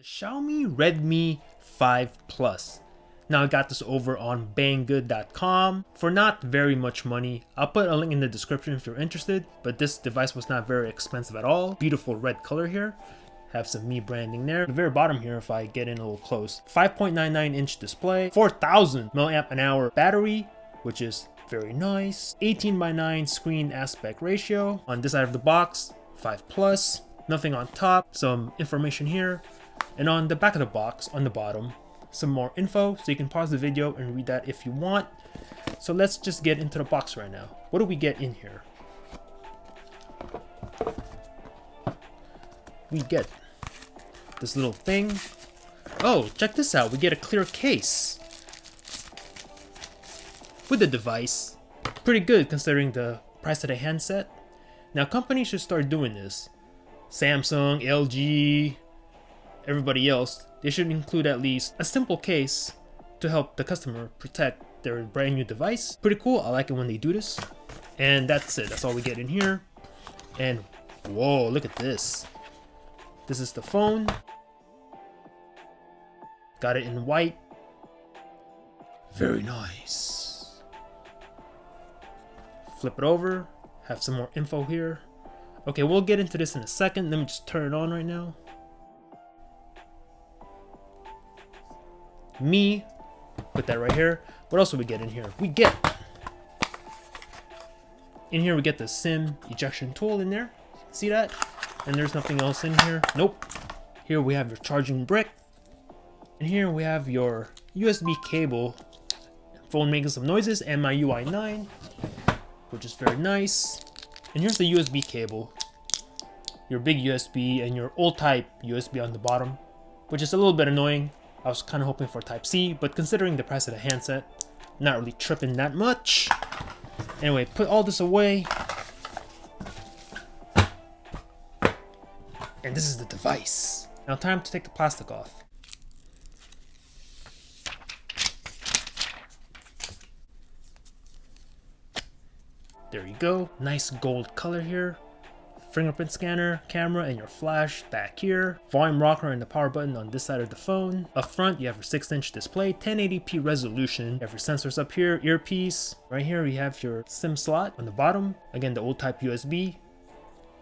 The Xiaomi Redmi 5 Plus. Now I got this over on banggood.com for not very much money. I'll put a link in the description if you're interested, but this device was not very expensive at all. Beautiful red color here. Have some Mi branding there. The very bottom here, if I get in a little close, 5.99 inch display, 4000 mAh battery, which is very nice. 18:9 screen aspect ratio. On this side of the box, 5 Plus. Nothing on top, some information here. And on the back of the box, on the bottom, some more info, so you can pause the video and read that if you want. So let's just get into the box right now. What do we get in here? We get this little thing. Oh, check this out. We get a clear case with the device. Pretty good considering the price of the handset. Now companies should start doing this. Samsung, LG, everybody else, they should include at least a simple case to help the customer protect their brand new device. Pretty cool. I like it when they do this. And that's it. That's all we get in here. And whoa, look at this. This is the phone. Got it in white. Very nice. Flip it over. Have some more info here. Okay, we'll get into this in a second. Let me just turn it on right now. Mi, put that right here. What else do we get in here? We get the SIM ejection tool in there. See that? And there's nothing else in here. Nope. Here we have your charging brick. And here we have your USB cable. Phone making some noises and my UI 9, which is very nice. And here's the USB cable. Your big USB and your old type USB on the bottom, which is a little bit annoying. I was kind of hoping for Type-C, but considering the price of the handset, not really tripping that much. Anyway, put all this away. And this is the device. Now time to take the plastic off. There you go. Nice gold color here. Fingerprint scanner, camera, and your flash back here. Volume rocker and the power button on this side of the phone. Up front, you have your 6-inch display, 1080p resolution. You have your sensors up here, earpiece. Right here, you have your SIM slot on the bottom. Again, the old type USB.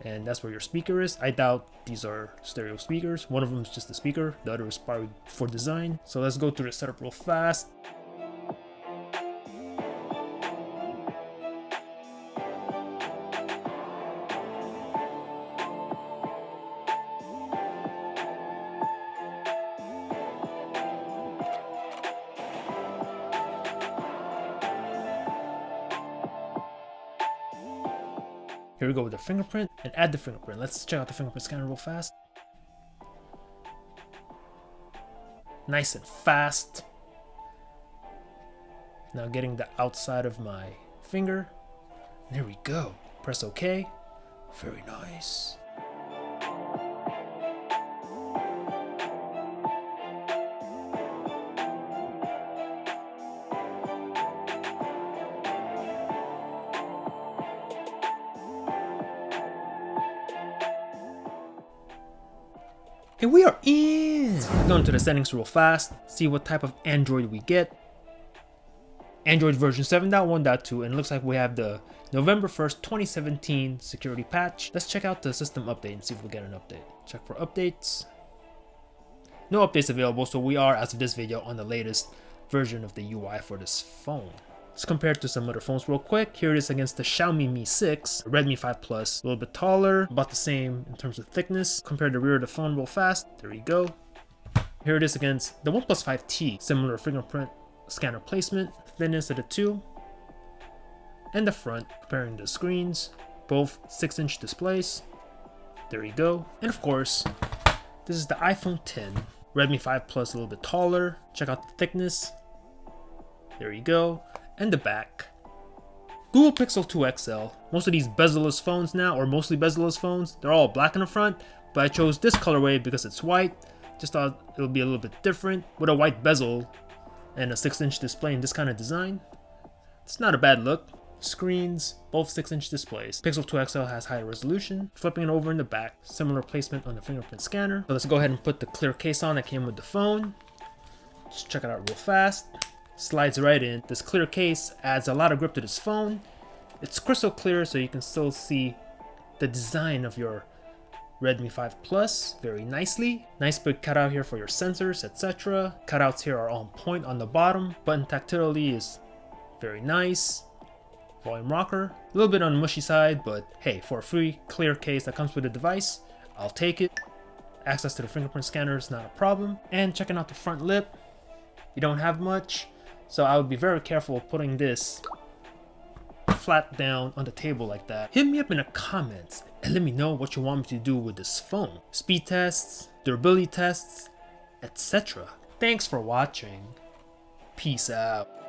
And that's where your speaker is. I doubt these are stereo speakers. One of them is just a speaker. The other is probably for design. So let's go through the setup real fast. Here we go with the fingerprint and add the fingerprint. Let's check out the fingerprint scanner real fast. Nice and fast. Now getting the outside of my finger. There we go. Press OK. Very nice. And we are in! Go into the settings real fast, see what type of Android we get. Android version 7.1.2, and it looks like we have the November 1st, 2017 security patch. Let's check out the system update and see if we get an update. Check for updates. No updates available, so we are, as of this video, on the latest version of the UI for this phone. Let's compare it to some other phones real quick. Here it is against the Xiaomi Mi 6, Redmi 5 Plus, a little bit taller, about the same in terms of thickness. Compare the rear of the phone real fast. There you go. Here it is against the OnePlus 5T, similar fingerprint scanner placement, thinness of the two. And the front, comparing the screens, both 6-inch displays. There you go. And of course, this is the iPhone 10, Redmi 5 Plus, a little bit taller. Check out the thickness. There you go. And the back. Google Pixel 2 XL. Most of these bezel-less phones now, or mostly bezel-less phones, they're all black in the front, but I chose this colorway because it's white. Just thought it would be a little bit different with a white bezel and a 6-inch display in this kind of design. It's not a bad look. screens, both 6-inch displays. Pixel 2 XL has higher resolution. Flipping it over in the back, similar placement on the fingerprint scanner. So let's go ahead and put the clear case on that came with the phone. Just check it out real fast. Slides right in. This clear case adds a lot of grip to this phone. It's crystal clear, so you can still see the design of your Redmi 5 Plus very nicely. Nice big cutout here for your sensors, etc. Cutouts here are on point on the bottom. Button tactility is very nice. Volume rocker, a little bit on the mushy side, but hey, for a free clear case that comes with the device, I'll take it. Access to the fingerprint scanner is not a problem. And checking out the front lip, you don't have much, so I would be very careful putting this flat down on the table like that. Hit me up in the comments and let me know what you want me to do with this phone. Speed tests, durability tests, etc. Thanks for watching. Peace out.